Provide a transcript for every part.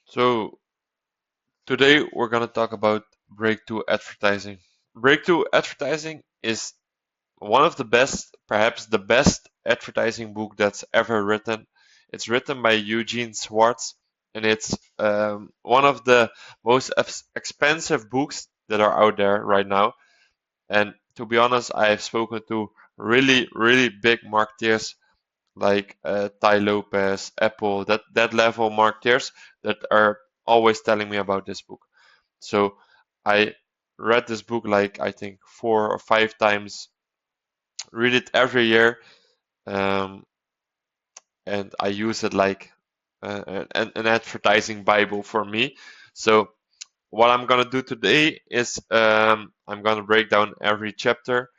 So today we're going to talk about breakthrough advertising. Breakthrough advertising is one of the best, perhaps the best advertising book that's ever written. It's written by Eugene Schwartz, and it's one of the most expensive books that are out there right now. And to be honest, I have spoken to really big marketeers like Ty Lopez, Apple, that level marketers that are always telling me about this book. So I read this book like I think 4 or 5 times, read it every year, um, and I use it like an advertising Bible for me. So what I'm gonna do today is I'm gonna break down every chapter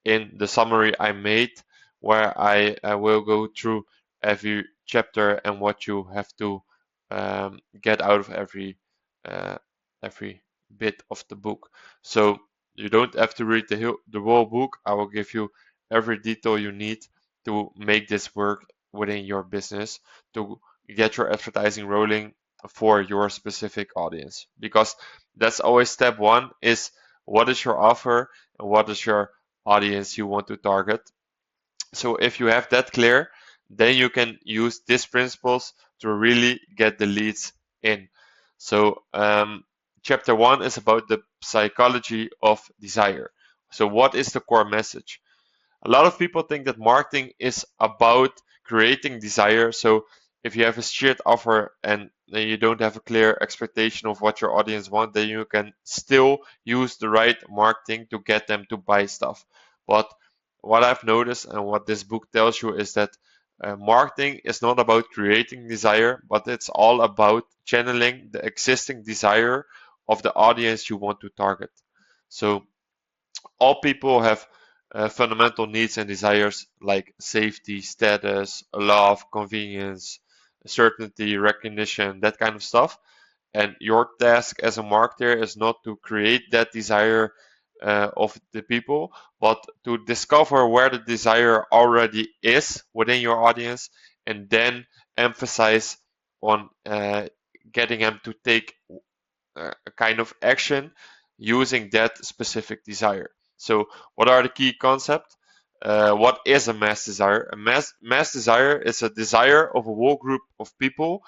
in the summary I made, where I will go through every chapter and what you have to get out of uh, every bit of the book. So you don't have to read the whole book. I will give you every detail you need to make this work within your business to get your advertising rolling for your specific audience. Because that's always step one: is what is your offer and what is your audience you want to target. So if you have that clear, then you can use these principles to really get the leads in. So chapter one is about the psychology of desire. So what is the core message? A lot of people think that marketing is about creating desire. So if you have a shared offer and then you don't have a clear expectation of what your audience wants, then you can still use the right marketing to get them to buy stuff. But what I've noticed and what this book tells you is that marketing is not about creating desire, but it's all about channeling the existing desire of the audience you want to target. So all people have fundamental needs and desires like safety, status, love, convenience, certainty, recognition, that kind of stuff. And your task as a marketer is not to create that desire of the people, but to discover where the desire already is within your audience and then emphasize on getting them to take a kind of action using that specific desire. So, what are the key concepts? What is a mass desire? A mass desire is a desire of a whole group of people.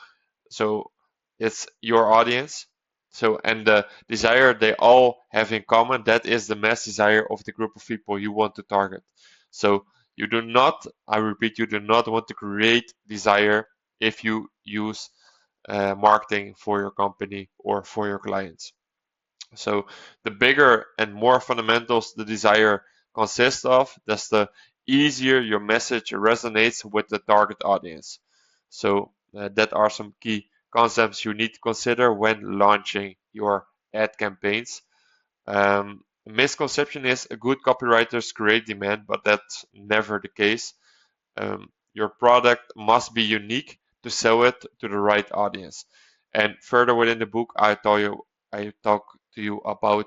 So, it's your audience. So, and the desire they all have in common, that is the mass desire of the group of people you want to target. So, you do not, I repeat, you do not want to create desire if you use marketing for your company or for your clients. So the bigger and more fundamentals the desire consists of, that's the easier your message resonates with the target audience. So that are some key concepts you need to consider when launching your ad campaigns. Misconception is a good copywriters create demand, but that's never the case. Your product must be unique to sell it to the right audience. And further within the book, I talk to you about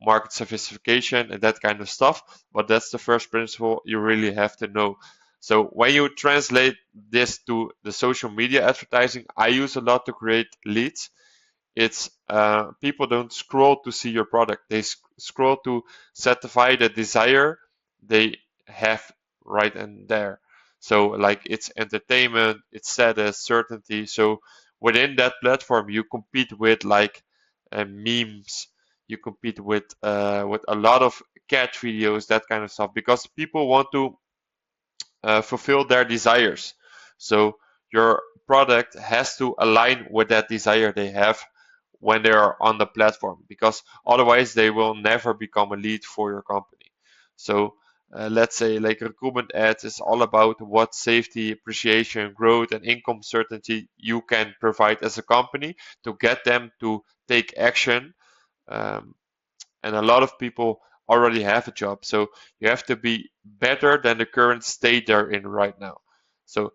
market sophistication and that kind of stuff. But that's the first principle you really have to know. So when you translate this to the social media advertising I use a lot to create leads, it's people don't scroll to see your product. They scroll to satisfy the desire they have right and there. So like it's entertainment, it's status, certainty. So within that platform, you compete with like memes. You compete with a lot of cat videos, that kind of stuff, because people want to fulfill their desires. So your product has to align with that desire they have when they are on the platform, because otherwise they will never become a lead for your company. So let's say like recruitment ads is all about what safety, appreciation, growth, and income certainty you can provide as a company to get them to take action. Um, and a lot of people already have a job. So you have to be better than the current state they're in right now. So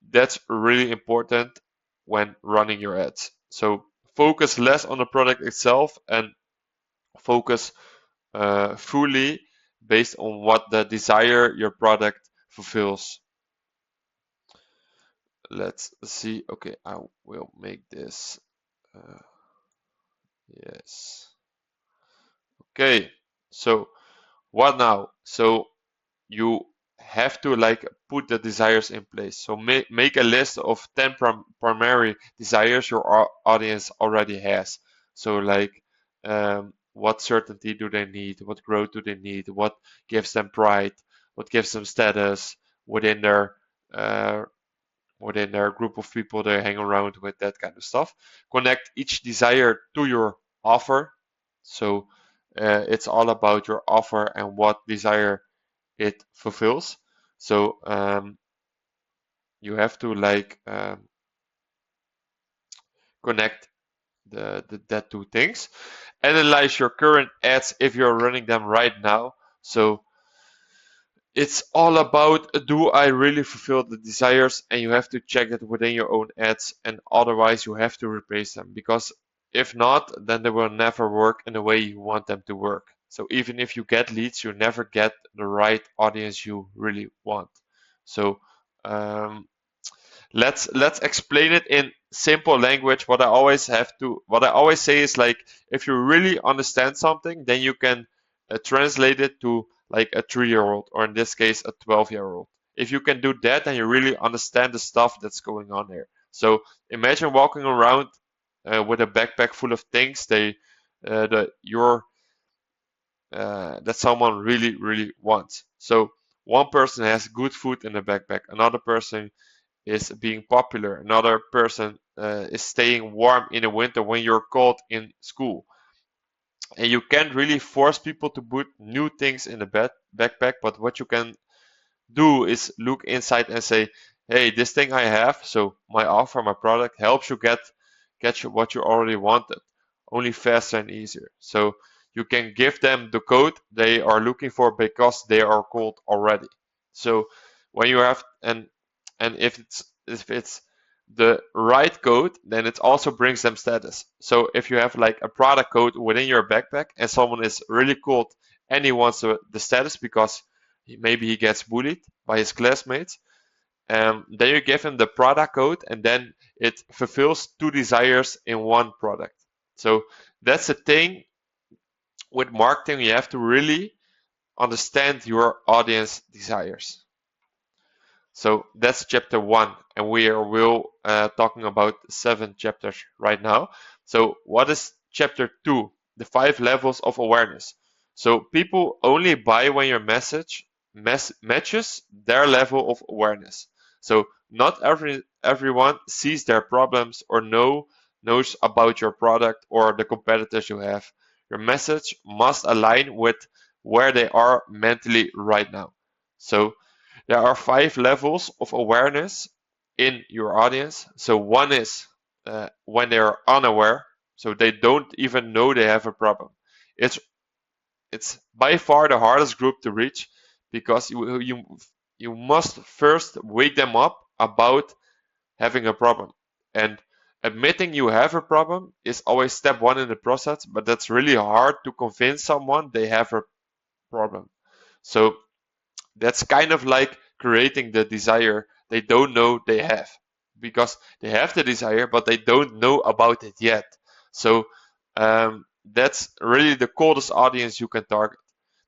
that's really important when running your ads. So focus less on the product itself and focus fully based on what the desire your product fulfills. Let's see. Okay, I will make this. Uh, yes. Okay. So what now? So you have to like put the desires in place. So make a list of 10 primary desires your audience already has. So like what certainty do they need? What growth do they need? What gives them pride? What gives them status within their uh, group of people they hang around with, that kind of stuff. Connect each desire to your offer. So it's all about your offer and what desire it fulfills. So you have to like connect that two things. Analyze your current ads if you're running them right now. So it's all about, do I really fulfill the desires, and you have to check it within your own ads, and otherwise you have to replace them, because if not, then they will never work in the way you want them to work. So even if you get leads, you never get the right audience you really want. So um, let's explain it in simple language. What I always say is, like, if you really understand something, then you can translate it to like a 3-year-old, or in this case a 12-year-old. If you can do that, then you really understand the stuff that's going on there. So imagine walking around with a backpack full of things that someone really wants. So one person has good food in the backpack, another person is being popular, another person is staying warm in the winter when you're cold in school. And you can't really force people to put new things in the backpack, but what you can do is look inside and say, hey, this thing I have, so my offer, my product helps you get what you already wanted, only faster and easier. So you can give them the code they are looking for because they are cold already. So when you have, and if it's the right code, then it also brings them status. So if you have like a product code within your backpack and someone is really cold and he wants the status because maybe he gets bullied by his classmates, then you give him the product code, and then it fulfills two desires in one product. So that's the thing with marketing. You have to really understand your audience desires. So that's chapter 1, and we are will talking about 7 chapters right now. So what is chapter 2? The 5 levels of awareness. So people only buy when your message matches their level of awareness. So not everyone sees their problems or knows about your product or the competitors you have. Your message must align with where they are mentally right now. So there are 5 levels of awareness in your audience. So one is when they are unaware, so they don't even know they have a problem. It's it's by far the hardest group to reach, because you must first wake them up about having a problem. And admitting you have a problem is always step 1 in the process, but that's really hard to convince someone they have a problem. So that's kind of like creating the desire they don't know they have, because they have the desire but they don't know about it yet. So that's really the coldest audience you can target.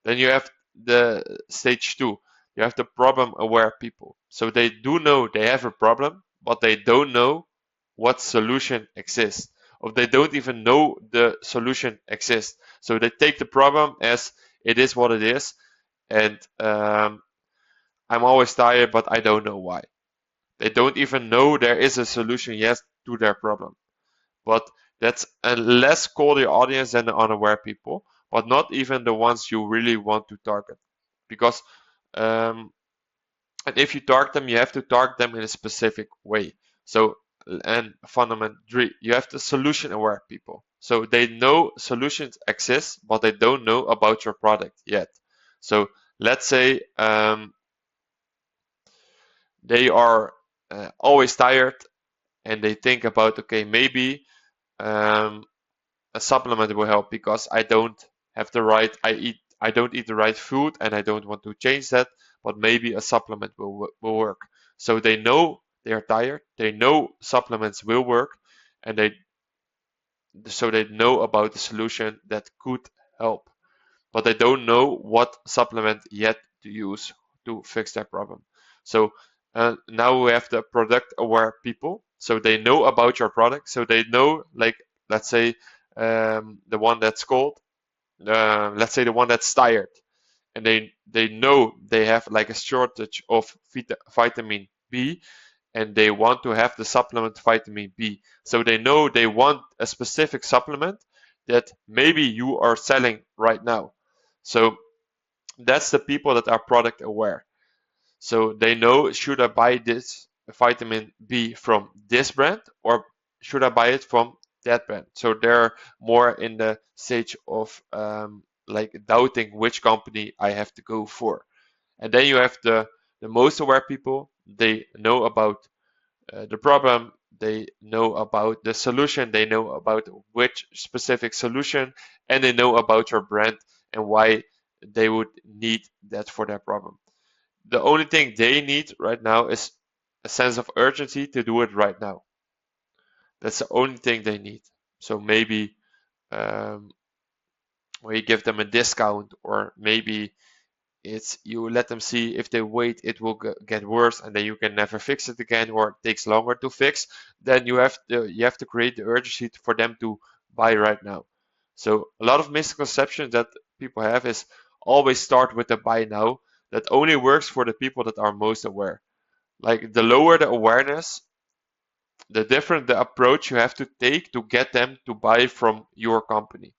Then you have the stage 2. You have the problem aware people. So they do know they have a problem, but they don't know what solution exists, or they don't even know the solution exists. So they take the problem as it is what it is, and I'm always tired, but I don't know why. They don't even know there is a solution yet to their problem. But that's a less colder audience than the unaware people, but not even the ones you really want to target. Because and if you target them, you have to target them in a specific way. So, and fundamental 3, you have the solution aware people. So they know solutions exist, but they don't know about your product yet. So let's say they are always tired, and they think about, okay, maybe um, a supplement will help because I don't eat the right food and I don't want to change that, but maybe a supplement will work. So they know they are tired, they know supplements will work, and so they know about the solution that could help, but they don't know what supplement yet to use to fix that problem. So now we have the product aware people. So they know about your product. So they know, like, let's say the one that's cold, let's say the one that's tired, and they know they have like a shortage of vitamin B, and they want to have the supplement vitamin B. So they know they want a specific supplement that maybe you are selling right now. So that's the people that are product aware. So they know, should I buy this vitamin B from this brand, or should I buy it from that brand? So they're more in the stage of like doubting which company I have to go for. And then you have the most aware people. They know about the problem, they know about the solution, they know about which specific solution, and they know about your brand and why they would need that for their problem. The only thing they need right now is a sense of urgency to do it right now. That's the only thing they need. So maybe um, where you give them a discount, or maybe it's you let them see, if they wait it will get worse and then you can never fix it again, or it takes longer to fix. Then you have to create the urgency for them to buy right now. So a lot of misconceptions that people have is always start with the buy now. That only works for the people that are most aware. Like, the lower the awareness, the different the approach you have to take to get them to buy from your company.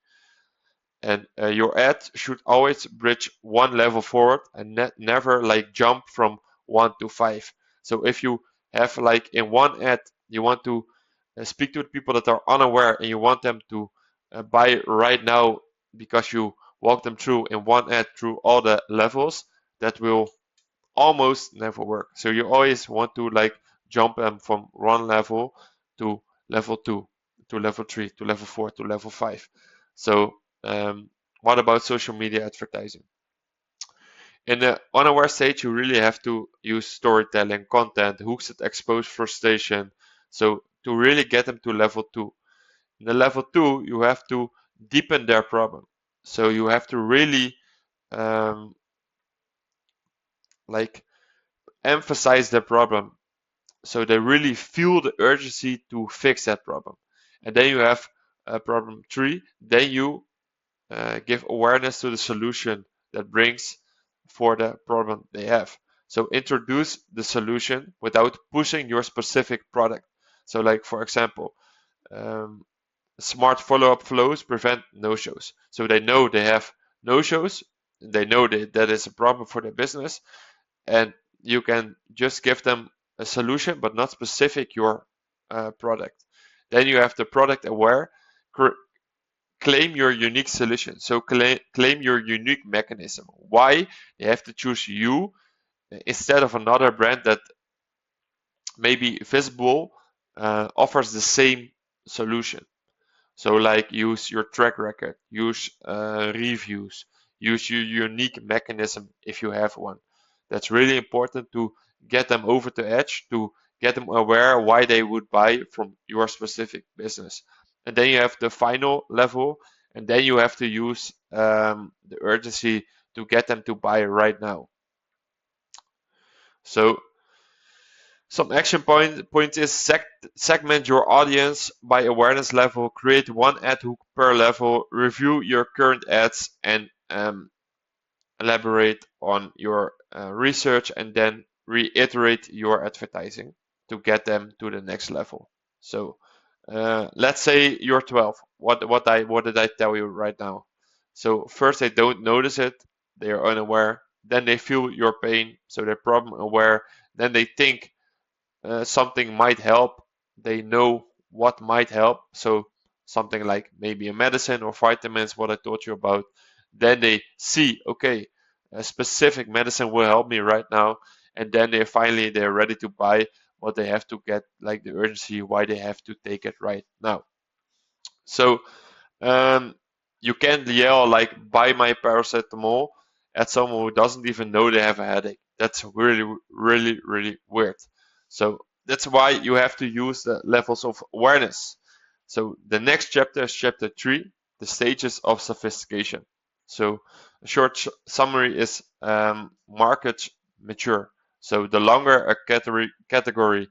And your ad should always bridge one level forward and never like jump from 1 to 5. So if you have, like, in one ad you want to speak to the people that are unaware and you want them to buy right now, because you walk them through in one ad through all the levels, that will almost never work. So you always want to like jump them from one level to level 2 to level 3 to level 4 to level 5. So what about social media advertising? In the unaware stage, you really have to use storytelling, content, hooks that expose frustration. So to really get them to level 2. In the level 2, you have to deepen their problem. So you have to really um, like emphasize their problem, so they really feel the urgency to fix that problem. And then you have problem 3. Then you give awareness to the solution that brings for the problem they have. So introduce the solution without pushing your specific product. So, like, for example, um, smart follow-up flows prevent no-shows. So they know they have no-shows, they know that is a problem for their business, and you can just give them a solution but not specific your product. Then you have the product aware. Claim your unique solution. So claim your unique mechanism. Why they have to choose you instead of another brand that maybe visible offers the same solution. So, like, use your track record, use reviews, use your unique mechanism if you have one. That's really important to get them over the edge, to get them aware why they would buy from your specific business. And then you have the final level, and then you have to use the urgency to get them to buy right now. So some action point is segment your audience by awareness level, create one ad hook per level, review your current ads, and elaborate on your research, and then reiterate your advertising to get them to the next level. So let's say you're 12. What did I tell you right now? So first, they don't notice it, they are unaware. Then they feel your pain, so they're problem aware. Then they think something might help. They know what might help. So something like maybe a medicine or vitamins, what I taught you about. Then they see, okay, a specific medicine will help me right now. And then they're ready to buy what they have to get, like the urgency, why they have to take it right now. So um, you can't yell like "buy my paracetamol" at someone who doesn't even know they have a headache. That's really, really, really weird. So that's why you have to use the levels of awareness. So the next chapter is chapter 3, the stages of sophistication. So a short summary is market mature. So the longer a category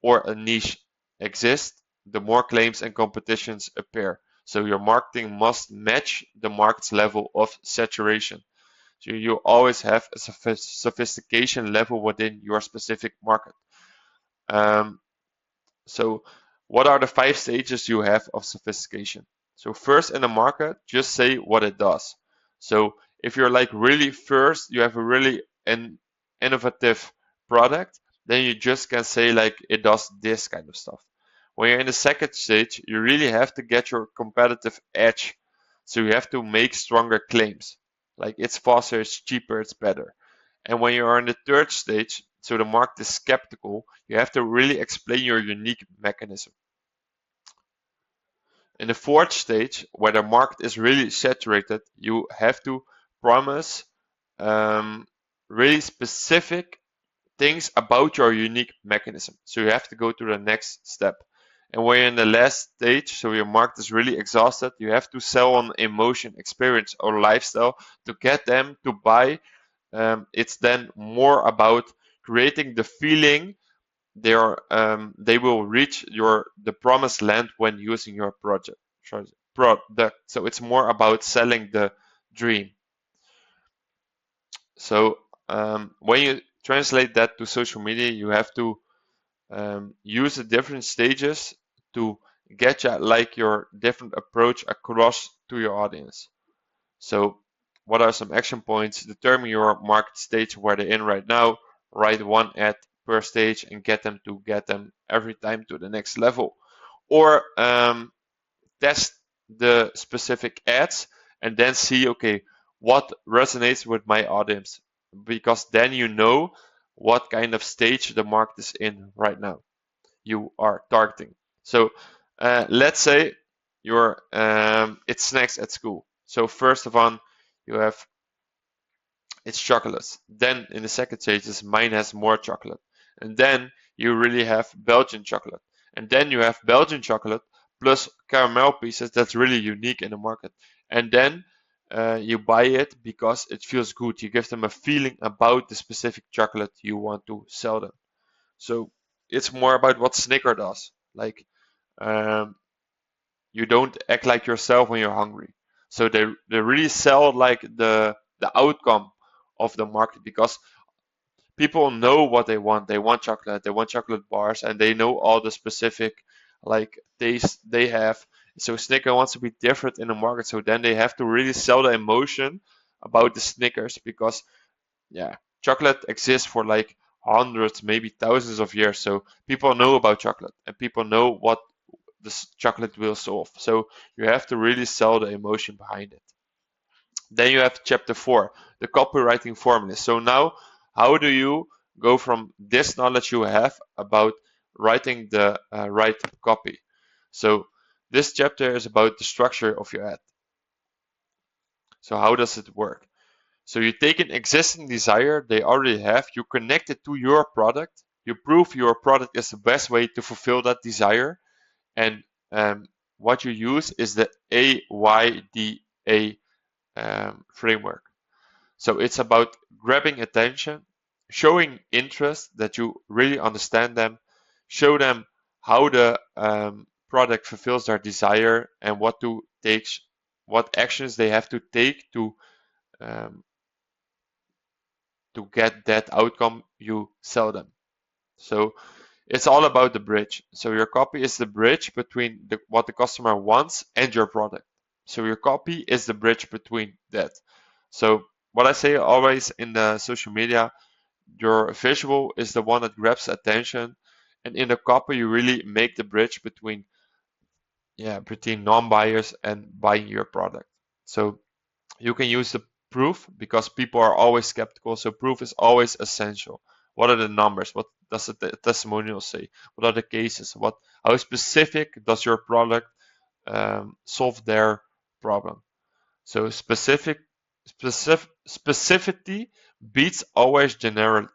or a niche exists, the more claims and competitions appear. So your marketing must match the market's level of saturation. So you always have a sophistication level within your specific market. Um, so what are the 5 stages you have of sophistication? So first in the market, just say what it does. So if you're like really first, you have a really innovative product, then you just can say like it does this kind of stuff. When you're in the second stage, you really have to get your competitive edge. So you have to make stronger claims. Like it's faster, it's cheaper, it's better. And when you are in the third stage, so the market is skeptical, you have to really explain your unique mechanism. In the fourth stage, where the market is really saturated, you have to promise really specific things about your unique mechanism. So you have to go to the next step. And when you're in the last stage, so your market is really exhausted, you have to sell on emotion, experience, or lifestyle to get them to buy. It's then more about creating the feeling they will reach the promised land when using your product. So it's more about selling the dream. So when you translate that to social media, you have to use the different stages to get your different approach across to your audience. So what are some action points? Determine your market stage where they're in right now. Write one ad per stage and get them every time to the next level. Or test the specific ads and then see, okay, what resonates with my audience, because then you know what kind of stage the market is in right now you are targeting. So let's say it's snacks at school. So first of all, you have it's chocolates. Then in the second stage is mine has more chocolate. And then you really have Belgian chocolate. And then you have Belgian chocolate plus caramel pieces that's really unique in the market. And then you buy it because it feels good. You give them a feeling about the specific chocolate you want to sell them. So it's more about what Snicker does. Like um, you don't act like yourself when you're hungry. So they really sell like the outcome of the market, because people know what they want. They want chocolate. They want chocolate bars, and they know all the specific like taste they have. So Snicker wants to be different in the market. So then they have to really sell the emotion about the Snickers, because yeah, chocolate exists for like hundreds, maybe thousands of years. So people know about chocolate and people know what this chocolate will solve. So you have to really sell the emotion behind it. Then you have chapter 4, the copywriting formula. So now, how do you go from this knowledge you have about writing the right copy? So this chapter is about the structure of your ad. So how does it work? So you take an existing desire they already have, you connect it to your product, you prove your product is the best way to fulfill that desire, and what you use is the AYDA framework. So it's about grabbing attention, showing interest that you really understand them, show them how the product fulfills their desire and what actions they have to take um, to get that outcome you sell them. So it's all about the bridge. So your copy is the bridge between what the customer wants and your product. So your copy is the bridge between that. So what I say always in the social media, your visual is the one that grabs attention, and in the copy you really make the bridge between non-buyers and buying your product. So you can use the proof because people are always skeptical. So proof is always essential. What are the numbers? What does the testimonial say? What are the cases? How specific does your product solve their problem? So specificity beats always generic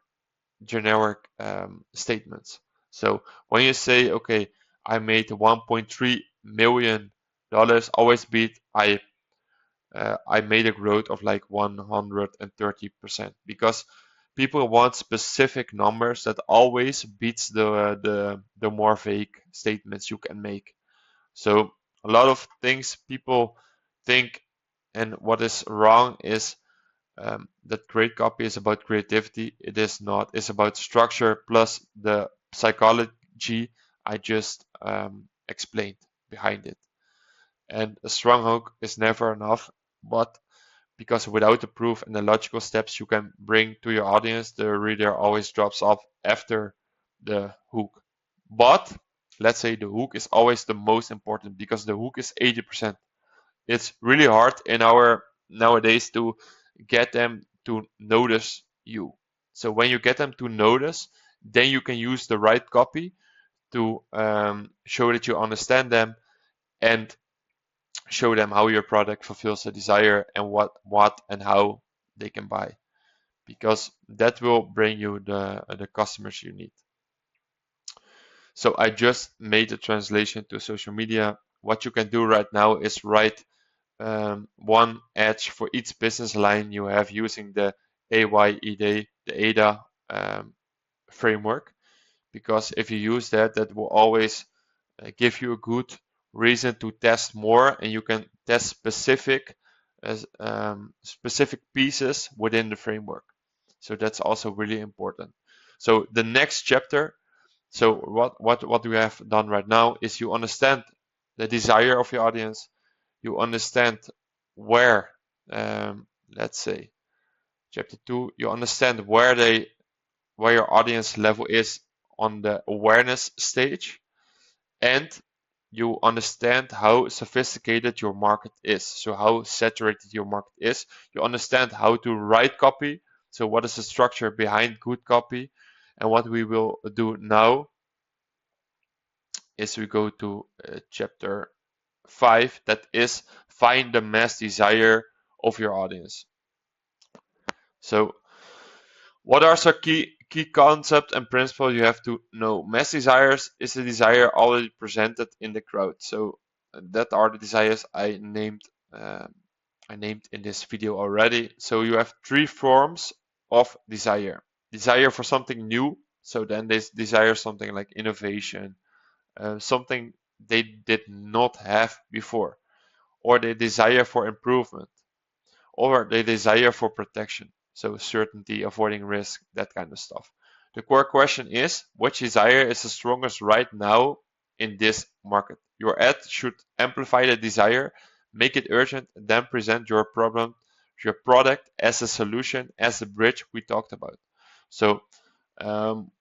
statements. So when you say, okay, I made 1.3 million, always beat I made a growth of like 130%, because people want specific numbers that always beats the more vague statements you can make. So a lot of things people think, and what is wrong is that great copy is about creativity. It is not. It's about structure plus the psychology I just explained behind it. And a strong hook is never enough, but because without the proof and the logical steps you can bring to your audience, the reader always drops off after the hook. But let's say the hook is always the most important, because the hook is 80%. It's really hard in our nowadays to get them to notice you. So when you get them to notice, then you can use the right copy to show that you understand them, and show them how your product fulfills a desire, and what and how they can buy, because that will bring you the customers you need. So I just made a translation to social media. What you can do right now is write one edge for each business line you have using the AYEDA, the ADA framework, because if you use that, that will always give you a good reason to test more, and you can test specific pieces within the framework. So that's also really important. So the next chapter, so what we have done right now is you understand the desire of your audience, you understand where, let's say chapter 2, you understand where your audience level is on the awareness stage, and you understand how sophisticated your market is, so how saturated your market is. You understand how to write copy, so what is the structure behind good copy. And what we will do now is we go to chapter 5, that is find the mass desire of your audience. So what are some key concepts and principles you have to know? Mass desires is a desire already presented in the crowd. So that are the desires I named in this video already. So you have 3 forms of desire. Desire for something new. So then they desire something like innovation, something they did not have before, or they desire for improvement, or they desire for protection. So certainty, avoiding risk, that kind of stuff. The core question is, which desire is the strongest right now in this market? Your ad should amplify the desire, make it urgent, and then present your product as a solution, as a bridge we talked about. So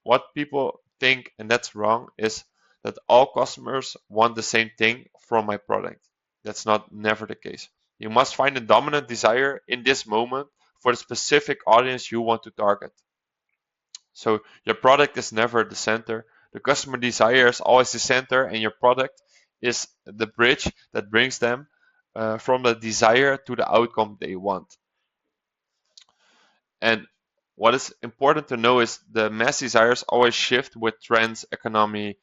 what people think, and that's wrong, is that all customers want the same thing from my product. That's not never the case. You must find a dominant desire in this moment for the specific audience you want to target. So your product is never the center. The customer desire is always the center, and your product is the bridge that brings them from the desire to the outcome they want. And what is important to know is the mass desires always shift with trends, economy,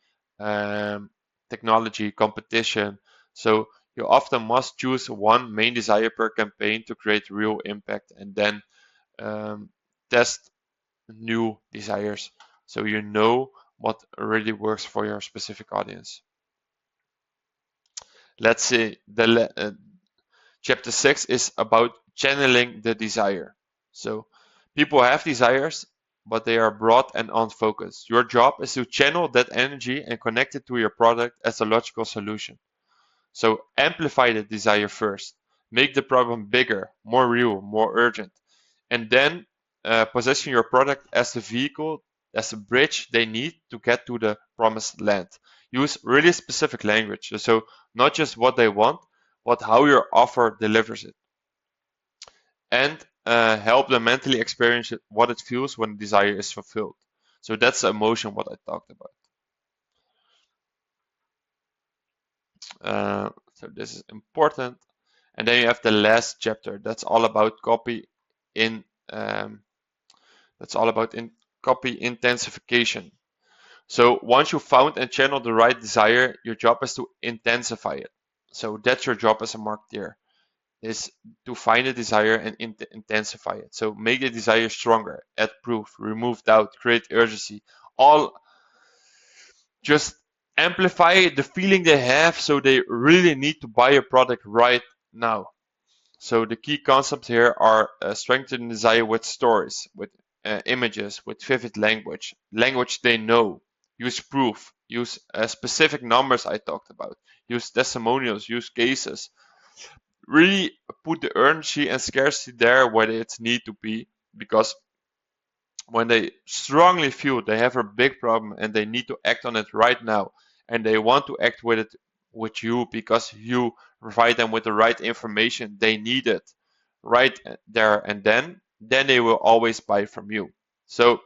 technology, competition. So you often must choose one main desire per campaign to create real impact, and then test new desires so you know what really works for your specific audience. Let's say chapter 6 is about channeling the desire. So people have desires, but they are broad and unfocused. Your job is to channel that energy and connect it to your product as a logical solution. So amplify the desire first. Make the problem bigger, more real, more urgent. And then position your product as the vehicle, as a bridge they need to get to the promised land. Use really specific language. So not just what they want, but how your offer delivers it. And help them mentally experience what it feels when desire is fulfilled. So that's the emotion what I talked about. So this is important. And then you have the last chapter. That's all about copy in copy intensification. So once you found and channeled the right desire, your job is to intensify it. So that's your job as a marketeer, is to find a desire and intensify it. So make the desire stronger, add proof, remove doubt, create urgency. All just amplify the feeling they have so they really need to buy a product right now. So the key concepts here are strengthen desire with stories, with images, with vivid language, language they know. Use proof, use specific numbers I talked about, use testimonials, use cases. Really put the urgency and scarcity there where it need to be, because when they strongly feel they have a big problem and they need to act on it right now, and they want to act with it with you because you provide them with the right information they need it right there and then they will always buy from you. So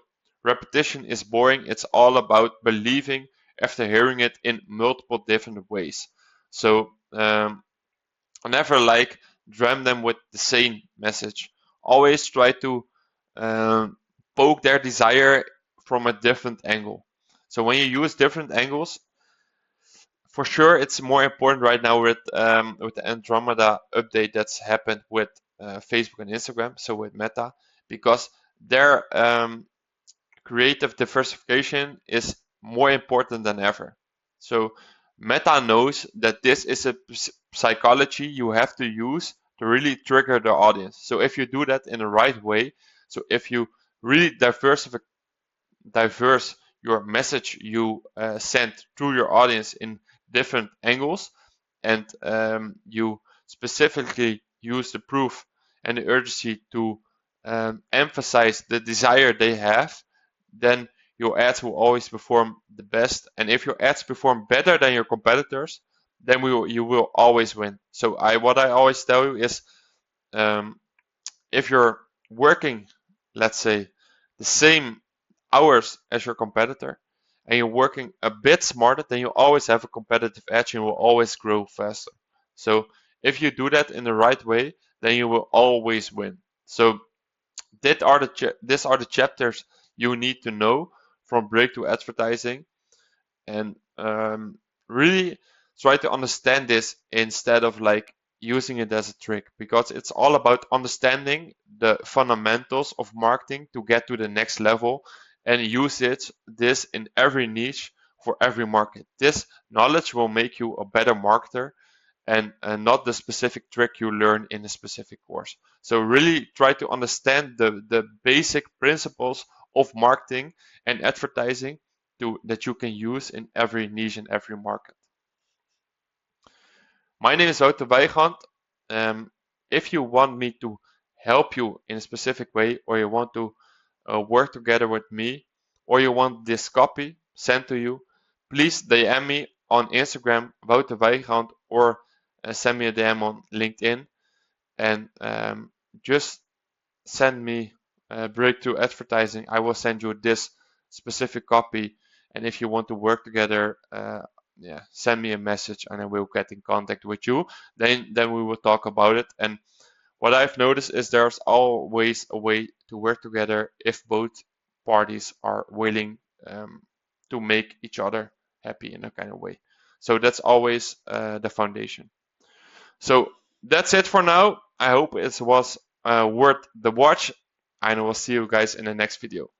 repetition is boring. It's all about believing after hearing it in multiple different ways. So never like dram them with the same message. Always try to um, poke their desire from a different angle. So when you use different angles, for sure, it's more important right now with the Andromeda update that's happened with Facebook and Instagram, so with Meta, because their creative diversification is more important than ever. So Meta knows that this is a psychology you have to use to really trigger the audience. So if you do that in the right way, so if you really diverse your message you send through your audience in different angles, and you specifically use the proof and the urgency to emphasize the desire they have, then your ads will always perform the best. And if your ads perform better than your competitors, then you will always win. So what I always tell you is, um, if you're working, let's say, the same hours as your competitor, and you're working a bit smarter, then you always have a competitive edge and will always grow faster. So if you do that in the right way, then you will always win. So these are the chapters you need to know from breakthrough advertising, and really try to understand this instead of like using it as a trick, because it's all about understanding the fundamentals of marketing to get to the next level and use this in every niche for every market. This knowledge will make you a better marketer, and not the specific trick you learn in a specific course. So really try to understand the basic principles of marketing and advertising that you can use in every niche and every market. My name is Wouter Weigand. If you want me to help you in a specific way, or you want to work together with me, or you want this copy sent to you, please DM me on Instagram, Wouter Weigand, or send me a DM on LinkedIn, and just send me breakthrough advertising. I will send you this specific copy, and if you want to work together, send me a message and I will get in contact with you. Then we will talk about it. And what I've noticed is there's always a way to work together if both parties are willing to make each other happy in a kind of way. So that's always the foundation. So that's it for now. I hope it was worth the watch, and we'll see you guys in the next video.